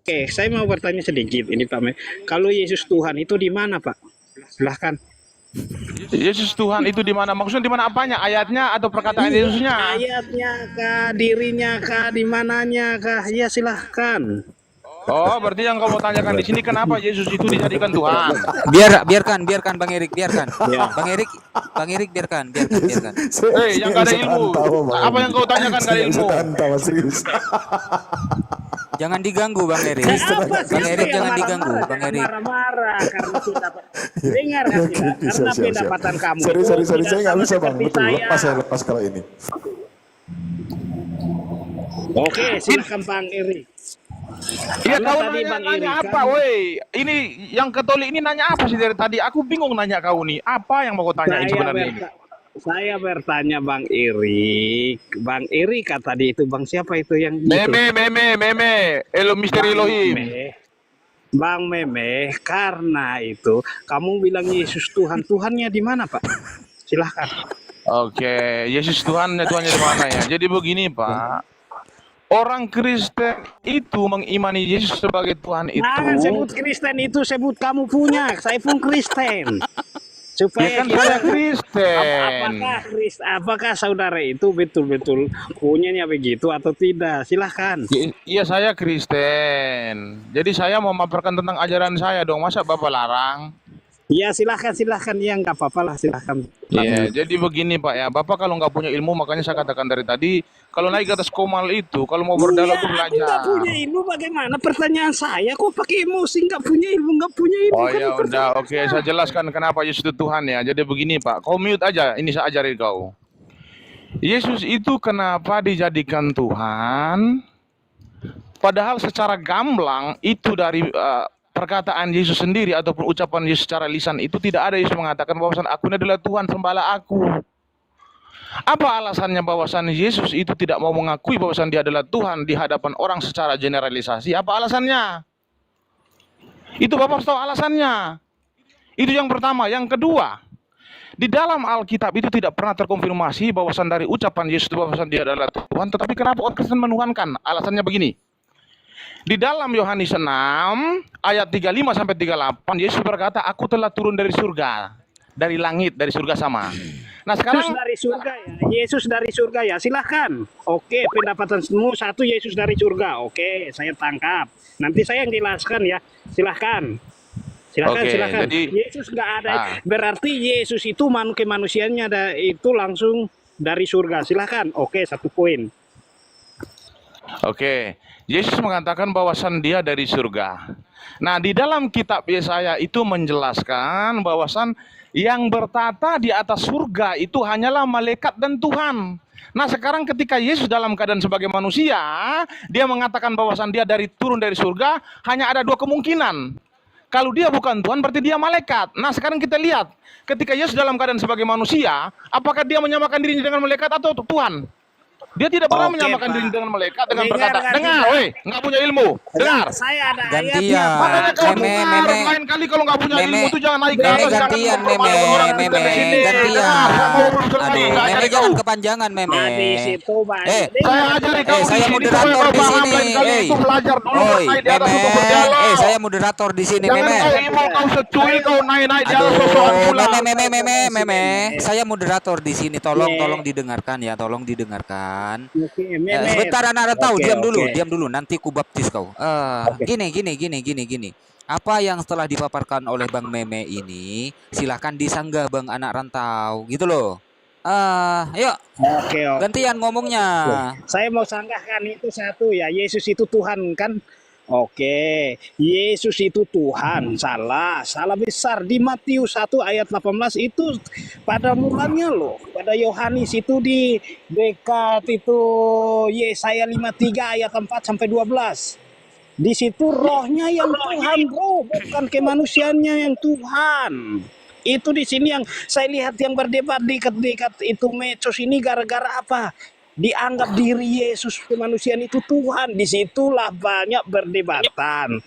Oke, saya mau bertanya sedikit ini Pak. Kalau Yesus Tuhan itu di mana Pak? Silahkan. Yesus Tuhan itu di mana? Maksudnya di mana apanya? Ayatnya atau perkataan Iya, Yesusnya? ayatnya kah, dirinya kah, di mananya kah? Ya silahkan. Oh, berarti yang kamu tanyakan di sini kenapa Yesus itu dijadikan Tuhan? Biarkan Bang Erik, biarkan. Ya. Bang Erik biarkan. Yang gak ada ilmu. Apa yang kau tanyakan gak ada ilmu? Serius. Jangan diganggu Bang Erik. Bang Erik jangan diganggu, Bang Erik. Marah-marah karena tidak dengar kan tidak? Karena pendapatan kamu. Sorry, saya nggak bisa Bang. seperti Betul, lepas kalau ini. Oke, silakan Bang Erik. Iya, Karena kau tadi Bang nanya Erik apa, woi? Ini yang Katolik ini nanya apa sih dari tadi? Aku bingung nanya kau nih. Apa yang mau kau tanyain sebenarnya ini? Saya bertanya Bang Erik. Bang Erik kan tadi itu Bang siapa itu yang gitu? Meme. Elo misteri Elohim. Bang Meme, karena itu kamu bilang Yesus Tuhan. Tuhannya di mana, Pak? Silahkan. Oke, Yesus Tuhannya di mana ya? Jadi begini, Pak. Orang Kristen itu mengimani Yesus sebagai Tuhan itu. Jangan sebut Kristen itu, sebut kamu punya. Saya pun Kristen. Supaya Ya kan saya Kristen. Apakah saudara itu betul-betul punyanya begitu atau tidak? Silahkan. Iya, saya Kristen. Jadi saya mau memaparkan tentang ajaran saya dong. Masa Bapak larang? Ya silahkan. Ya nggak apa-apa lah, silahkan. Iya, jadi begini Pak ya. Bapak kalau nggak punya ilmu, makanya saya katakan dari tadi, kalau naik ke atas komal itu, kalau mau berdialog Iya, belajar. aku nggak punya ilmu, bagaimana pertanyaan saya? Kok pakai emosi? Nggak punya ilmu. Oh Kan ya udah, oke, saya jelaskan kenapa Yesus itu Tuhan ya. Jadi begini Pak, kau mute aja, ini saya ajarin kau. Yesus itu kenapa dijadikan Tuhan? Padahal secara gamblang itu dari perkataan Yesus sendiri ataupun ucapan Yesus secara lisan itu tidak ada Yesus mengatakan bahwasan aku ini adalah Tuhan, sembahlah aku. Apa alasannya bahwasan Yesus itu tidak mau mengakui bahwasan dia adalah Tuhan di hadapan orang secara generalisasi? Apa alasannya? Itu Bapak tahu alasannya. Itu yang pertama. Yang kedua, di dalam Alkitab itu tidak pernah terkonfirmasi bahwasan dari ucapan Yesus bahwasan dia adalah Tuhan, tetapi kenapa orang Kristen menuhankan? Alasannya begini. Di dalam Yohanes 6 ayat 35 sampai 38 Yesus berkata, aku telah turun dari surga, dari langit, dari surga sama. Nah sekarang Yesus dari surga ya, silahkan. Oke, pendapatanmu satu Yesus dari surga. Oke, saya tangkap. Nanti saya yang jelaskan ya, silahkan. Silakan. Jadi, Yesus nggak ada. Berarti Yesus itu kemanusiaannya itu langsung dari surga. Silahkan. Oke, satu poin. Oke, Yesus mengatakan bahwasan dia dari surga. Nah, di dalam kitab Yesaya itu menjelaskan bahwasan yang bertata di atas surga itu hanyalah malaikat dan Tuhan. Nah, sekarang ketika Yesus dalam keadaan sebagai manusia, dia mengatakan bahwasan dia turun dari surga, hanya ada dua kemungkinan. Kalau dia bukan Tuhan, berarti dia malaikat. Nah, sekarang kita lihat, ketika Yesus dalam keadaan sebagai manusia, apakah dia menyamakan dirinya dengan malaikat atau Tuhan? Dia tidak pernah menyamakan diri dengan malaikat dengan berkata, dengar, woi, nggak punya ilmu, dengar. Saya ada gantian. Makanya kau lain kali kalau nggak punya ilmu itu jangan naik ke atas. Gantian, Meme. Meme jangan kepanjangan, Meme. Saya ajari kau saya moderator di sini. Belajar dulu naik di atas untuk berdialog. Saya moderator di sini, Meme. Jangan kau ilmu kau secuil kau naik di atas sosokan pula. Meme. Saya moderator di sini. Tolong didengarkan ya, tolong didengarkan. Sebentar anak tahu, diam dulu, nanti ku baptis kau. Gini. Apa yang setelah dipaparkan oleh Bang Meme ini, silahkan disanggah Bang anak rantau, gitu loh. Yuk. Gantian ngomongnya. Saya mau sanggahkan itu satu ya, Yesus itu Tuhan kan? Oke, Yesus itu Tuhan, salah besar. Di Matius 1 ayat 18 itu pada mulanya loh, pada Yohanes itu di dekat itu Yesaya 53 ayat 4 sampai 12. Di situ rohnya yang Tuhan, bro, bukan kemanusiaannya yang Tuhan. Itu di sini yang saya lihat yang berdebat dekat itu medsos ini gara-gara apa? Dianggap diri Yesus kemanusiaan itu Tuhan. Disitulah banyak berdebatan.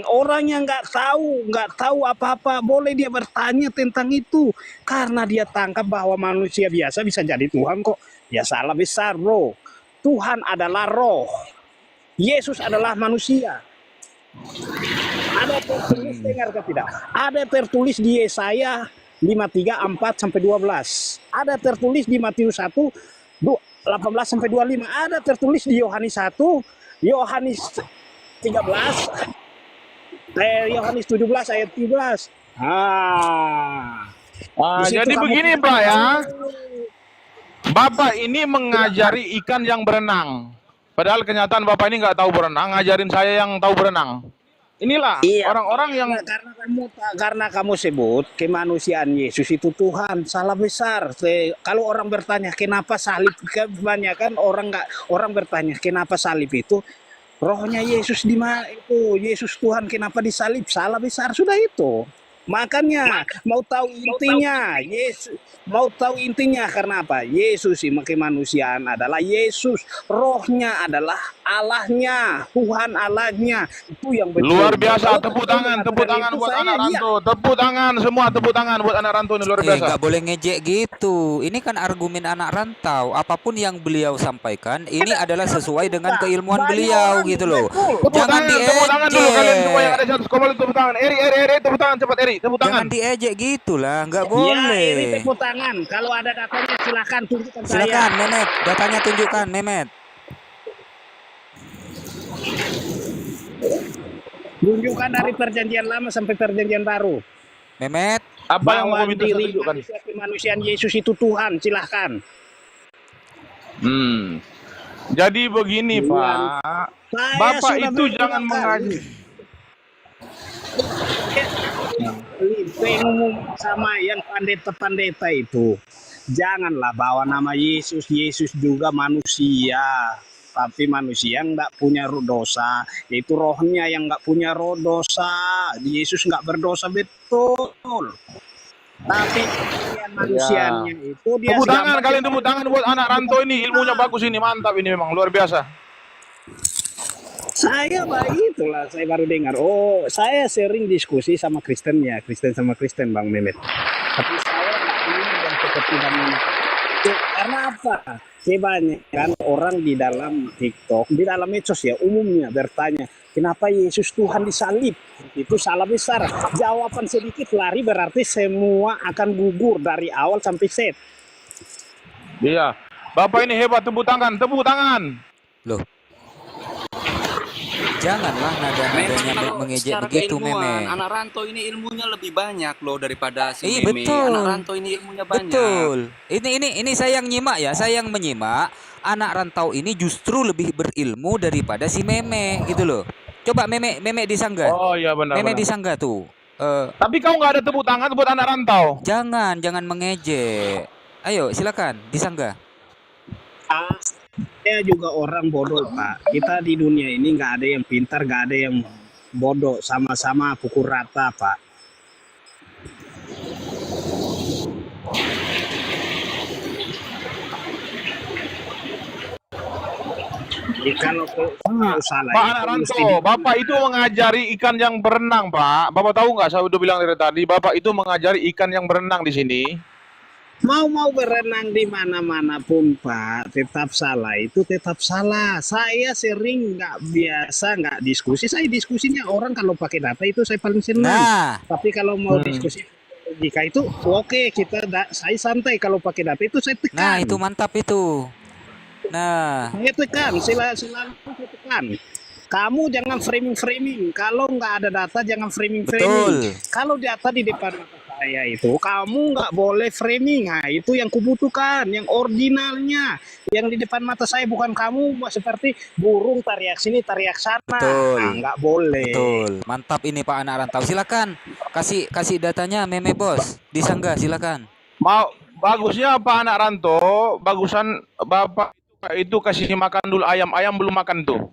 Orang yang nggak tahu apa-apa, boleh dia bertanya tentang itu karena dia tangkap bahwa manusia biasa bisa jadi Tuhan kok. Ya salah besar, bro. Tuhan adalah roh. Yesus adalah manusia. Ada tertulis, dengar ke tidak? Ada tertulis di Yesaya 53 4 sampai 12. Ada tertulis di Matius 1 18 sampai 25. Ada tertulis di Yohanes 1, Yohanes 13, Yohanes 17 ayat 13. Di situ Jadi kamu begini tidak Pak ya. tahu. Bapak ini mengajari ikan yang berenang. Padahal kenyataan Bapak ini nggak tahu berenang, ngajarin saya yang tahu berenang. Inilah Iya, orang-orang yang karena kamu sebut kemanusiaan Yesus itu Tuhan, salah besar. Kalau orang bertanya kenapa salib, kebanyakan orang bertanya kenapa salib itu rohnya Yesus di mana itu, Yesus Tuhan kenapa disalib, salah besar sudah itu. Makanya mau tahu intinya, mau tahu intinya karena apa? Yesus ini kemanusiaan adalah Yesus, rohnya adalah Allahnya, Tuhan Allahnya. Itu yang betul. luar biasa. Kalau Tepuk kamu tangan mengatakan itu, buat saya anak iya. Ranto. Tepuk tangan semua, tepuk tangan buat anak Ranto ini luar biasa. Nggak boleh ngejek gitu. Ini kan argumen anak rantau. Apapun yang beliau sampaikan, ini adalah sesuai dengan keilmuan Banyak beliau orang, gitu loh. betul. Jangan Tepuk tangan dulu kalian semua yang ada diejek. di satu sekolah, tepuk tangan. Eri, tepuk tangan cepat Eri, tepuk tangan. Jangan diejek gitulah, nggak Ya, ini boleh. tepuk tangan. Kalau ada datanya silakan tunjukkan saya. Silakan Memet, datanya tunjukkan Memet. Tunjukkan dari perjanjian lama sampai perjanjian baru. Memet, Apa yang mau Bahwa minta saya diri tunjukkan? manusia kemanusiaan Yesus itu Tuhan, silahkan. Jadi begini Iya. Pak, Saya Bapak sudah itu berulang jangan kali. mengaji. Pengumum sama yang pendeta-pendeta itu, janganlah bawa nama Yesus. Yesus juga manusia, tapi manusia yang nggak punya dosa, yaitu rohnya yang nggak punya dosa. Yesus nggak berdosa, betul. Tapi manusianya itu dia Tepuk tangan segambar- kalian, tepuk tangan buat anak Ranto ini, ilmunya bagus ini, mantap ini memang luar biasa. Saya itulah saya baru dengar. Oh, saya sering diskusi sama Kristen ya, Kristen sama Kristen Bang Mehmet. Tapi saya nggak ingin yang seperti Bang Mehmet. Karena apa? Kebanyakan orang di dalam TikTok, di dalam medsos ya umumnya bertanya, kenapa Yesus Tuhan disalib? Itu salah besar. Jawaban sedikit lari berarti semua akan gugur dari awal sampai set. Iya, Bapak ini hebat, tepuk tangan, tepuk tangan. loh. Janganlah nada-nadanya mengejek secara begitu, keilmuan, Memet. anak Ranto ini ilmunya lebih banyak loh daripada si Iya, Meme. betul. Anak Ranto ini ilmunya banyak. Betul. Ini saya yang nyimak ya, saya yang menyimak. Anak rantau ini justru lebih berilmu daripada si Meme gitu loh. Coba Meme disanggah. Oh iya benar. Meme benar. disanggah tuh. Tapi kau nggak ada tepuk tangan buat anak Rantau. Jangan mengejek. Ayo, silakan disanggah. Saya juga orang bodoh, Pak. Kita di dunia ini nggak ada yang pintar, nggak ada yang bodoh. Sama-sama pukul rata, Pak. Jadi kalau salah Pak itu anak mesti Ranto, Bapak itu mengajari ikan yang berenang, Pak. Bapak tahu nggak? Saya udah bilang dari tadi, Bapak itu mengajari ikan yang berenang di sini. mau berenang di mana-mana pun, Pak, tetap salah. Itu tetap salah. Saya sering nggak diskusi. Saya diskusinya orang kalau pakai data itu saya paling senang. Nah, Tapi kalau mau diskusi logika itu oke, saya santai. Kalau pakai data itu saya tekan. nah itu mantap itu. Nah, Saya tekan, selalu saya tekan. Kamu jangan framing. Kalau nggak ada data jangan framing. Betul. Kalau data di depan mata saya itu, kamu nggak boleh framing. Nah, itu yang kubutuhkan, yang originalnya. Yang di depan mata saya bukan kamu seperti burung tariak sini, tariak sana. Betul. Nah, nggak boleh. betul. Mantap ini Pak anak rantau. Silakan kasih datanya Meme Bos. Disanggah silakan. Mau bagusnya Pak anak Ranto, bagusan Bapak itu kasih makan dulu ayam belum makan tuh.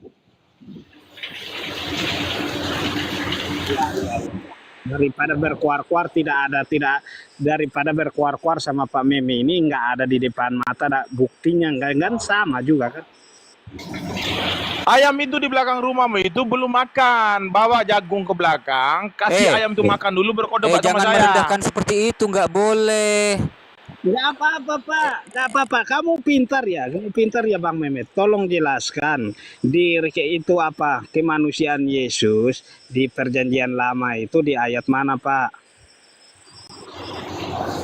Daripada berkuar-kuar daripada berkuar-kuar sama Pak Meme ini nggak ada di depan mata, buktinya nggak sama juga kan. Ayam itu di belakang rumahmu itu belum makan, bawa jagung ke belakang, kasih ayam itu makan dulu berkode sama Jangan saya. merendahkan seperti itu, nggak boleh. Nggak apa-apa Pak, nggak apa-apa. Kamu pintar ya Bang Mehmet. Tolong jelaskan itu apa kemanusiaan Yesus di Perjanjian Lama itu di ayat mana Pak?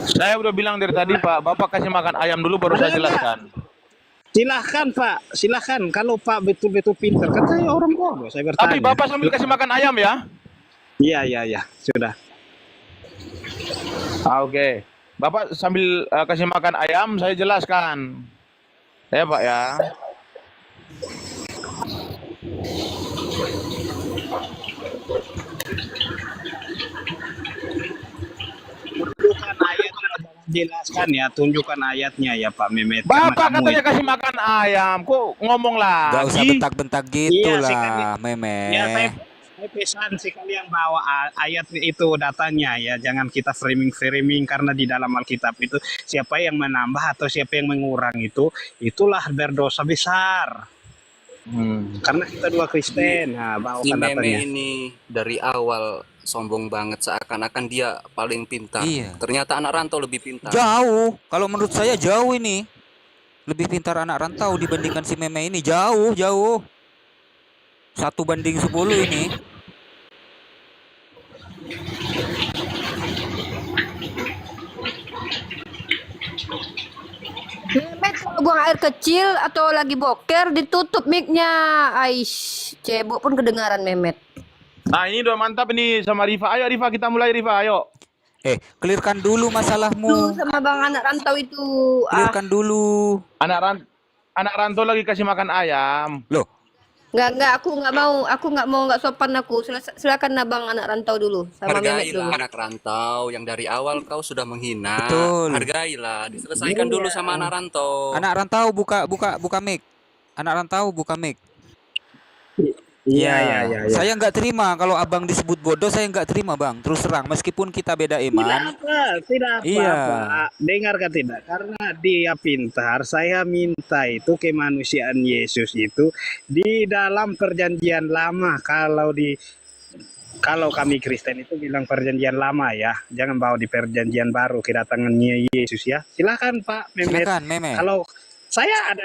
Saya udah bilang dari tadi Pak, Bapak kasih makan ayam dulu baru saya Ada nggak? jelaskan. Silahkan Pak, silahkan. Kalau Pak betul-betul pintar, kan saya orang bodoh, saya bertanya. Tapi Bapak sambil kasih makan ayam ya. Iya, iya, iya, sudah. Oke. Bapak sambil kasih makan ayam, saya jelaskan. Ya Pak ya. Tunjukkan ayatnya, jelaskan ya, tunjukkan ayatnya ya Pak Mehmet. Karena Bapak kamu katanya kasih makan ayam, kok ngomong Gak usah lagi? bentak-bentak gitu Iya, lah, ya, Meme. saya pesan sekali yang bawa ayat itu datanya ya, jangan kita framing karena di dalam Alkitab itu siapa yang menambah atau siapa yang mengurang itu itulah berdosa besar. Karena kita dua Kristen. Nah, Si bawakan Meme datanya. ini dari awal sombong banget seakan-akan dia paling pintar. Iya. Ternyata anak rantau lebih pintar. Jauh. Kalau menurut saya jauh ini. Lebih pintar anak rantau dibandingkan si Meme ini. Jauh, jauh. 1:10 ini. Mehmet kalau buang air kecil atau lagi boker ditutup mic-nya. Aish, cebok pun kedengaran Mehmet. Nah ini udah mantap ini sama Rifa. Ayo Rifa, kita mulai Rifa, ayo. Clearkan dulu Tuh masalahmu. sama bang anak rantau itu. Clearkan dulu. Anak rantau lagi kasih makan ayam. Loh, Nggak, aku nggak mau nggak sopan aku. Silakan abang anak rantau dulu sama Mehmet dulu. Hargailah anak rantau yang dari awal kau sudah menghina. Betul. Hargailah, diselesaikan dulu sama anak rantau. anak rantau buka mic. Anak rantau buka mic. Iya, Ya, iya, iya. saya nggak terima kalau abang disebut bodoh. Saya nggak terima bang. Terus terang, meskipun kita beda iman. Tidak apa, Iya. Pak. Dengarkan tidak? Karena dia pintar, saya minta itu kemanusiaan Yesus itu di dalam Perjanjian Lama. Kalau kami Kristen itu bilang Perjanjian Lama ya, jangan bawa di Perjanjian Baru kedatangannya Yesus ya. Silakan Pak Mehmet. Silakan, Meme. Kalau saya ada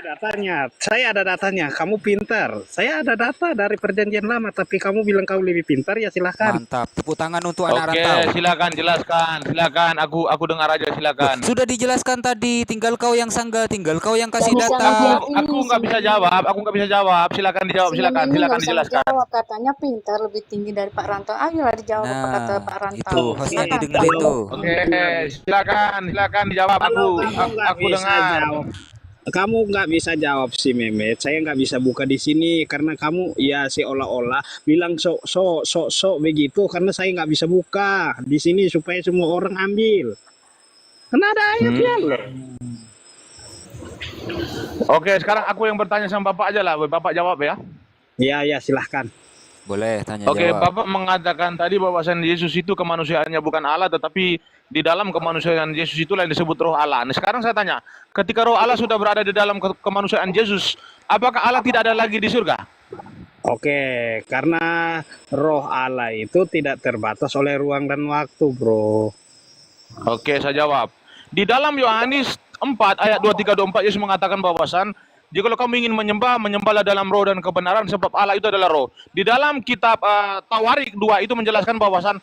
datanya. Kamu pintar. Saya ada data dari Perjanjian Lama, tapi kamu bilang kau lebih pintar ya silakan. Mantap. Tepuk tangan untuk anak Oke, rantau. silakan jelaskan. Silakan, aku dengar aja silakan. Sudah dijelaskan tadi. Tinggal kau yang sanggah. Tinggal kau yang kasih Bisa data. ngejawab. Aku nggak bisa jawab. Aku nggak bisa jawab. Silakan dijawab. Si Silakan, Meme ini silakan nggak usah dijelaskan. dijawab, katanya pintar lebih tinggi dari Pak Rantau. Ayolah dijawab apa kata Pak Nah, Rantau. itu hostnya Silakan. didengar itu. Oke, silakan dijawab. Aku dengar. Kamu nggak bisa jawab si Mehmet. Saya nggak bisa buka di sini karena kamu ya seolah-olah bilang sok begitu karena saya nggak bisa buka di sini supaya semua orang ambil. Karena ada ayatnya loh. Oke, sekarang aku yang bertanya sama Bapak aja lah. Bapak jawab ya. Ya silahkan. Boleh tanya Oke, jawab. Bapak mengatakan tadi bahwasan Yesus itu kemanusiaannya bukan Allah, tetapi di dalam kemanusiaan Yesus itulah yang disebut Roh Allah. Nah, sekarang saya tanya, ketika Roh Allah sudah berada di dalam kemanusiaan Yesus, apakah Allah tidak ada lagi di surga? Oke, karena Roh Allah itu tidak terbatas oleh ruang dan waktu, bro. Oke, saya jawab. Di dalam Yohanes 4 ayat 23-24 Yesus mengatakan bahwasan jikalau kamu ingin menyembahlah dalam roh dan kebenaran sebab Allah itu adalah roh. Di dalam kitab Tawarik 2 itu menjelaskan bahwasan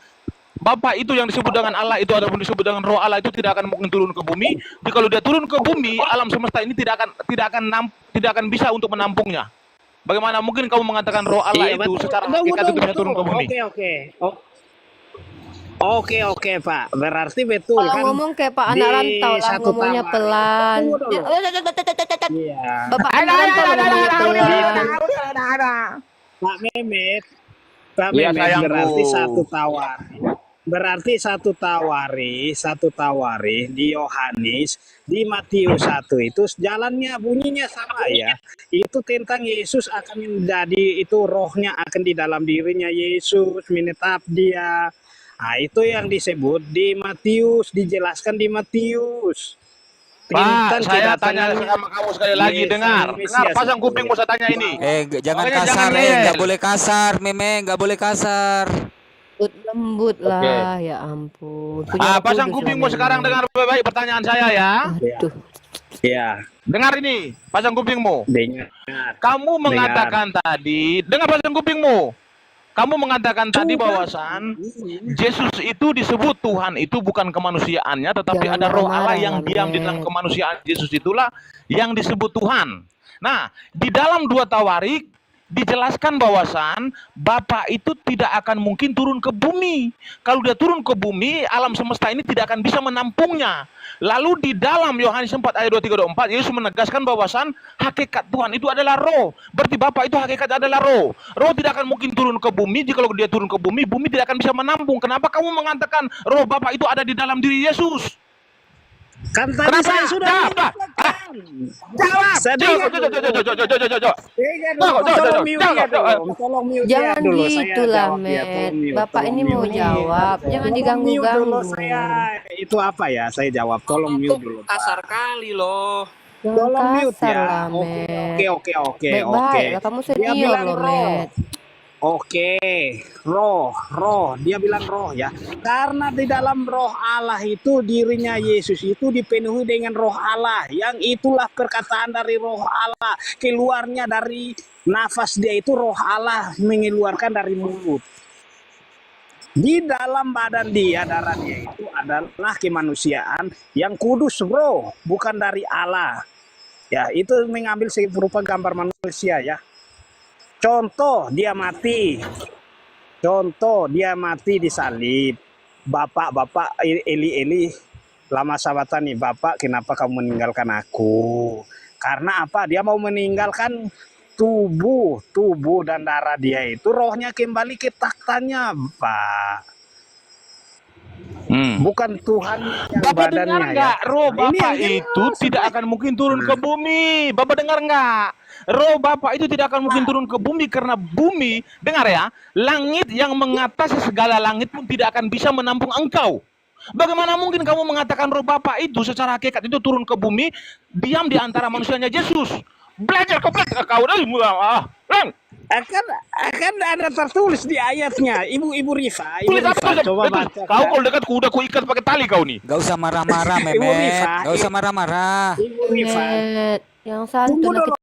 Bapa itu yang disebut dengan Allah itu ataupun disebut dengan roh Allah itu tidak akan mungkin turun ke bumi. Jadi kalau dia turun ke bumi, alam semesta ini tidak akan bisa untuk menampungnya. Bagaimana mungkin kamu mengatakan roh Allah Iya, itu betul. secara Tunggu, hakikat itu bisa turun ke bumi? Oke, Pak. Berarti betul Kalau kan? ngomong kayak Pak anak di rantau lah, satu ngomongnya Tawarik. pelan. Tunggu dulu. Iya. Bapak anak rantau lah ngomongnya pelan. Pak Mehmet, Pak Iya, Mehmet sayangku. berarti satu tawari di Yohanes, di Matius 1 itu jalannya bunyinya sama ya. Itu tentang Yesus akan menjadi itu rohnya akan di dalam dirinya Yesus menetap dia. Nah, itu yang disebut di Matius, dijelaskan di Matius. Pak, saya tanya kedatangannya sama kamu sekali lagi, Yesus dengar, Mesias. pasang kupingmu saya tanya ini. Jangan Makanya kasar, jangan ngeyel. nggak boleh kasar, Meme, nggak boleh kasar. lembut lah, ya ampun. Punya Roh Pasang Kudus lah kupingmu memang. sekarang, dengar baik-baik pertanyaan saya ya. Aduh, Ya, Dengar ini, pasang kupingmu. dengar. Kamu mengatakan tadi, dengar pasang kupingmu. Kamu mengatakan tadi bahwasan Yesus itu disebut Tuhan itu bukan kemanusiaannya, tetapi Jangan ada Roh Allah marah-marah yang lah, diam di dalam Met. kemanusiaan Yesus itulah yang disebut Tuhan. Nah, di dalam 2 Tawarik dijelaskan bahwasan Bapa itu tidak akan mungkin turun ke bumi. Kalau dia turun ke bumi, alam semesta ini tidak akan bisa menampungnya. Lalu di dalam Yohanes 4 ayat 23-24, Yesus menegaskan bahwasan hakikat Tuhan itu adalah roh. Berarti Bapa itu hakikat adalah roh. Roh tidak akan mungkin turun ke bumi. Jika dia turun ke bumi, bumi tidak akan bisa menampung. Kenapa kamu mengatakan roh Bapa itu ada di dalam diri Yesus? Kan tadi Kenapa? saya sudah Jawab, Pak. mengatakan. Jawab. Saya Jawab. dengar dulu. Jawab. Dengar dulu. Tolong mute dia dulu. Tolong mute dia Jangan dulu. Saya gitu lah, jawab dia. Met. Tolong mute. Bapak Tolong ini mau mute. jawab, jangan Tolong mute diganggu-ganggu. dulu saya. Itu apa ya? Saya jawab. Tolong Itu mute dulu, Pak. kasar kali loh. Jangan Tolong mute kasar ya. lah, Oke, Met. oke, oke, Baik-baik oke. lah, kamu Dia senior bilang loh, roh. Met. Oke, roh, dia bilang roh ya. Karena di dalam roh Allah itu dirinya Yesus itu dipenuhi dengan roh Allah. Yang itulah perkataan dari roh Allah. Keluarnya dari nafas dia itu roh Allah mengeluarkan dari mulut. Di dalam badan dia, darah dia itu adalah kemanusiaan yang kudus roh, bukan dari Allah. Ya, itu mengambil berupa gambar manusia ya. Contoh dia mati disalib. Bapak Eli lama sahabatan nih, Bapak kenapa kamu meninggalkan aku? Karena apa? Dia mau meninggalkan tubuh dan darah dia itu, rohnya kembali ke taktanya, Pak. Bukan Tuhan yang Bapak dengar badannya ya. nggak? Roh Ini Bapak yang itu jelas, tidak akan mungkin turun ke bumi. Bapak dengar nggak? Roh Bapak itu tidak akan mungkin turun ke bumi karena bumi, dengar ya, langit yang mengatasi segala langit pun tidak akan bisa menampung engkau. Bagaimana mungkin kamu mengatakan roh Bapak itu secara hakikat itu turun ke bumi, diam di antara manusianya Yesus? Belajar kau dari akan ada tertulis di ayatnya. Ibu Rifa, tulis apa? coba baca. Kau kalau dekat udah ku ikat pakai tali kau nih. Gak usah marah-marah, Ibu Memet. Rifa, Gak usah marah-marah. Ibu Rifa. Met, yang Tunggu santun lah, dulu,